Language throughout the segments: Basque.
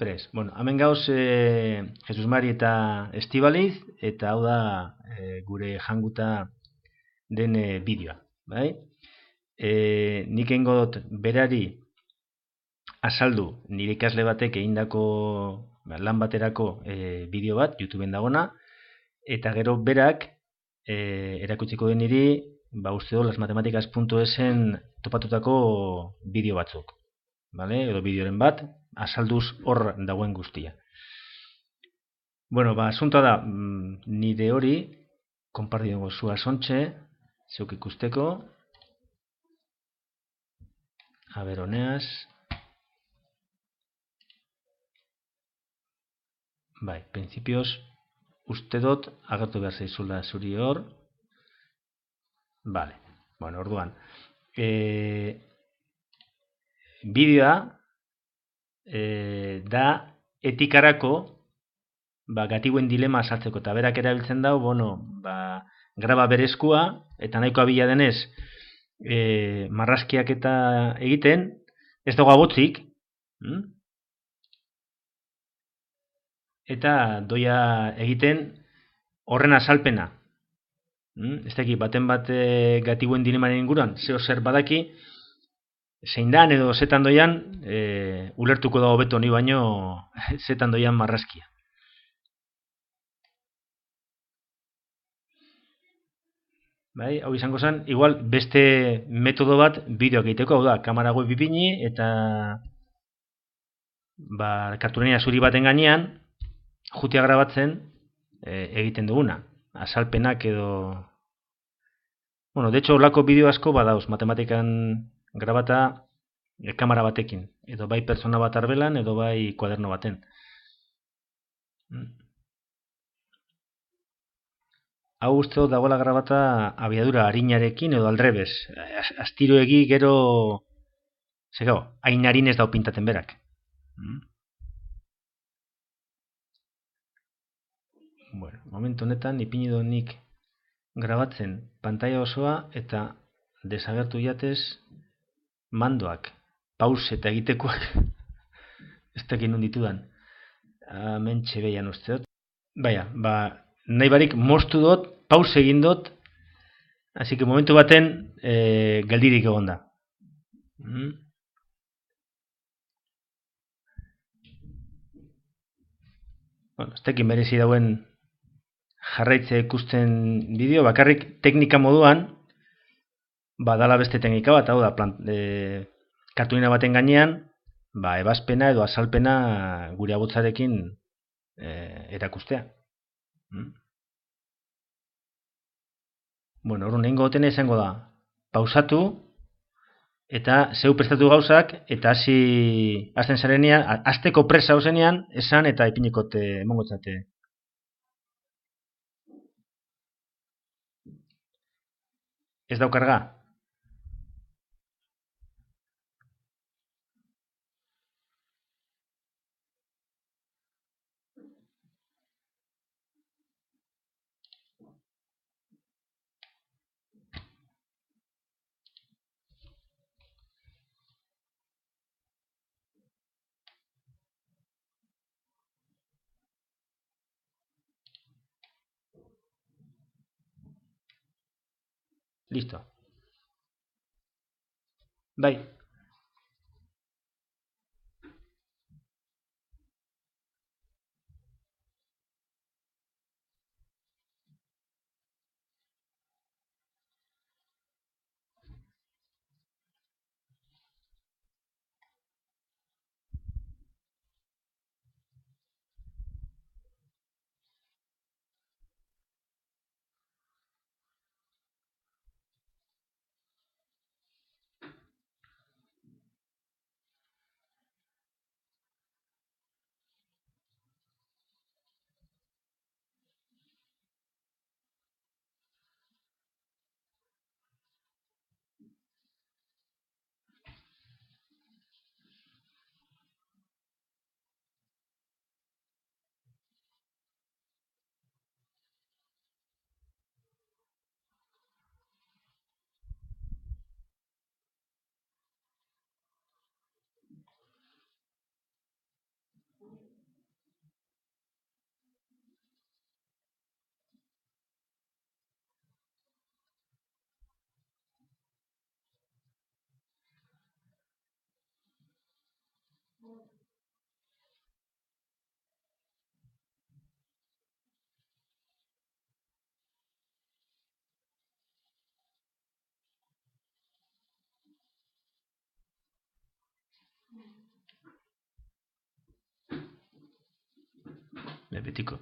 Prez. Bueno, hemen gauz Jesus Mari eta Estibaliz, eta hau da gure janguta den bideoa. Bai? Nik eingo dut berari azaldu nire ikasle batek egindako lan baterako bideo bat, YouTubeen dagona, eta gero berak erakutsiko den niri, uste do, lasmatematicas.esen topatutako bideo batzuk. Vale? Edo bideoren bat, azalduz hor dagoen guztia. Bueno, asuntoa da, nire hori, konpartidugu zua sontxe, zeuk ikusteko. A ber, honeaz. Bai, principios, uste dut, agertu behar zaizula zuri hor. Vale, bueno, orduan. Bideoa da etikarako gatibuen dilema azaltzeko, eta berak erabiltzen dau, graba berezkoa, eta nahiko abila denez, marrazkiak eta egiten, ez dago abotzik, eta doia egiten horren azalpena. Ez dakit, baten bat gatibuen dilemaren inguruan, zeo zer badaki, zein dan edo zetan doian, ulertuko dago beto ni baino zetan doian marrazkia. Bai, hau izango zen, igual beste metodo bat bideoak egiteko, hau da, kamera web ipini eta kartulina zuri baten gainean jutea grabatzen egiten duguna, azalpenak edo... Bueno, de hecho, olako bideo asko badauz, matematikan grabata kamera batekin, edo bai pertsona bat arbelan, edo bai kuaderno baten. Hau uste dut dagoela grabata abiadura arinarekin edo aldrebez. Astiro egi gero... Zegau, hain harin ez dau pintaten berak. Bueno, momentu honetan ipini dut nik grabatzen pantalla osoa eta desagertu jatez mandoak, pause eta egitekoak ez dakin non ditudan. Hemen txebeian uste dut. Baina, nahi barik moztu dut, pause egin dut, hasi que momentu baten geldirik egon da. Bueno, ez dakin merezi dauen jarraitze ikusten bideo, bakarrik teknika moduan, badala beste teknika bat, hau da, kartulina baten gainean, ebazpena edo azalpena gure abotzarekin erakustea. Bueno, hori nengo gotena izango da, pausatu, eta zeu prestatu gauzak, eta azten zarenean, azteko presa hauzenean, esan eta ipinikote emongotzate. Ez daukarga? Listo. Bai. Betiko.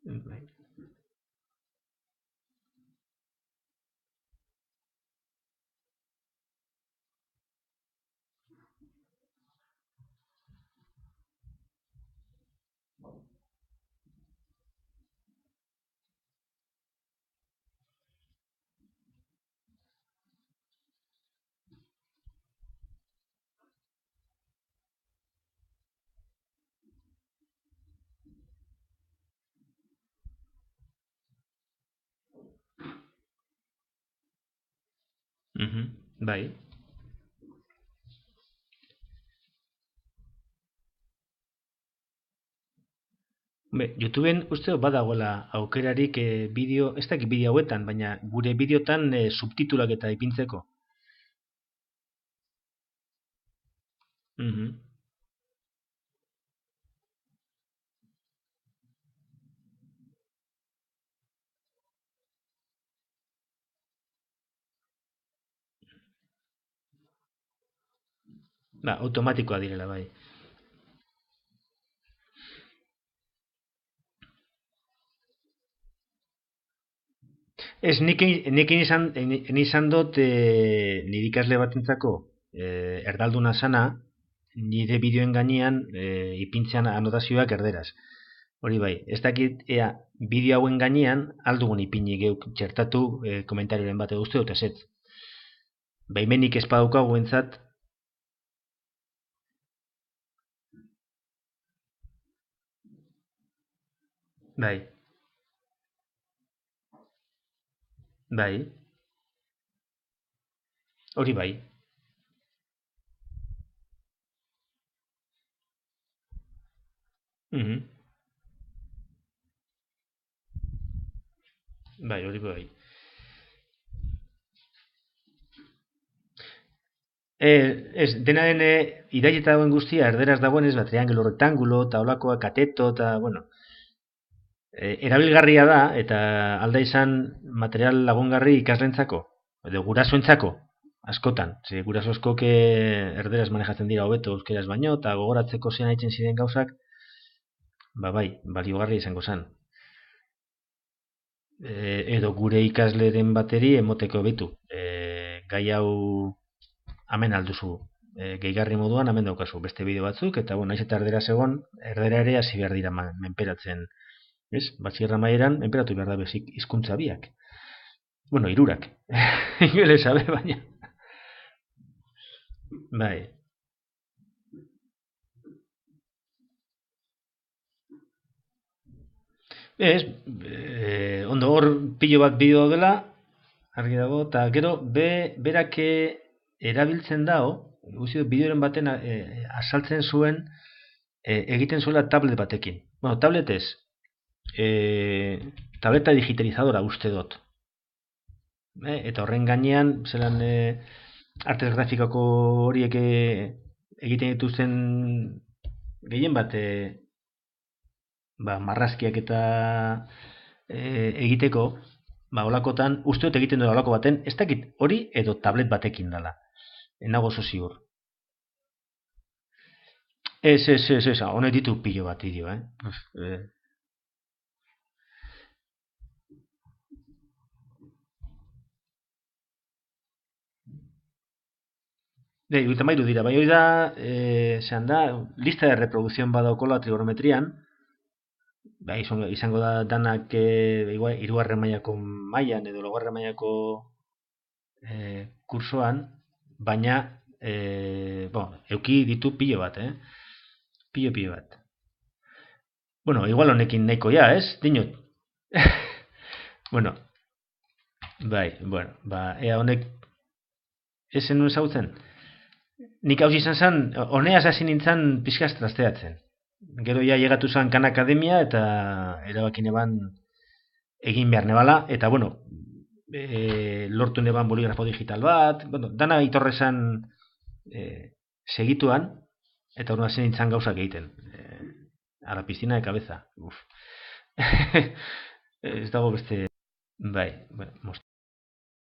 Bai. Bai. YouTubeen uste dut badagoela aukerarik bideo, ez dakit bideo hauetan, baina gure bideotan subtitulak eta ipintzeko. Mhm. Automatikoa direla, bai. Ez, nik izan dut nire ikasle batentzako erdalduna sana, nire bideoen gainean ipintzean anotazioak erderaz. Hori bai, ez dakit ea bideo hauen gainean aldugun ipini geuk txertatu komentarioren bat uste dut ezetz. Baimenik ez badaukagu entzat, bai, bai, hori bai. Mhm. Bai, hori bai. Ez, denaren idaieta dagoen guztia erderaz dagoen ez, triangelo rectangulo, eta holakoa, kateto, eta, bueno, erabilgarria da, eta alda izan material lagungarri ikaslentzako, edo gurasoentzako, askotan. Ze guraso askok erderaz manejatzen dira hobeto euskeraz baino, eta gogoratzeko zein haitzen ziren gauzak, bai, baliogarri izango zen. Edo gure ikasleren bateri emoteko betu. Gai hau hemen alduzu. Gehigarri moduan hemen daukazu beste bideo batzuk, eta bueno, naiz eta erdera egon, erdera ere hasi behar dira menperatzen. Ez? Batxierra maieran, menperatu behar da bezik hizkuntza biak. Bueno, irurak. Ingelesa be, baina. Bai. Ez, ondo hor pilo bat bideo dela, argi dago, eta gero berak erabiltzen dao, guzti bideoren baten azaltzen zuen egiten zuela tablet batekin. Bueno, tablet ez, tableta digitalizadora uste dut. Eta horren gainean, zelan artes grafikako horiek egiten dituzten gehien bat marrazkiak eta egiteko, holakotan, uste dut egiten dut holako baten, ez dakit hori edo tablet batekin dela. Enago oso ziur. Ez, honek ditu pilo bat idio, Iruita mairu dira, bai hori da, zehan da, lista de reproducción badaukola trigonometrian, bai, izango da danak igual, irugarren mailako mailan edo laugarren mailako kursoan, baina euki ditu pilo bat, pilo bat. Bueno, igual honekin nahiko ja, ez? Dinot. Bueno, bai, bueno, ea honek esen nuen zautzen. Nik hau izan zen, honeaz hasi nintzen pixkaz trasteatzen. Gero ja llegatu zen Khan Akademia eta erabakin eban egin behar nebala, eta bueno, lortu neban boligrafo digital bat, bueno, dana itorre zen segituan, eta hori zen nintzen gauzak egiten. A la piscina de cabeza. Uf. Ez dago beste... Bai, bueno,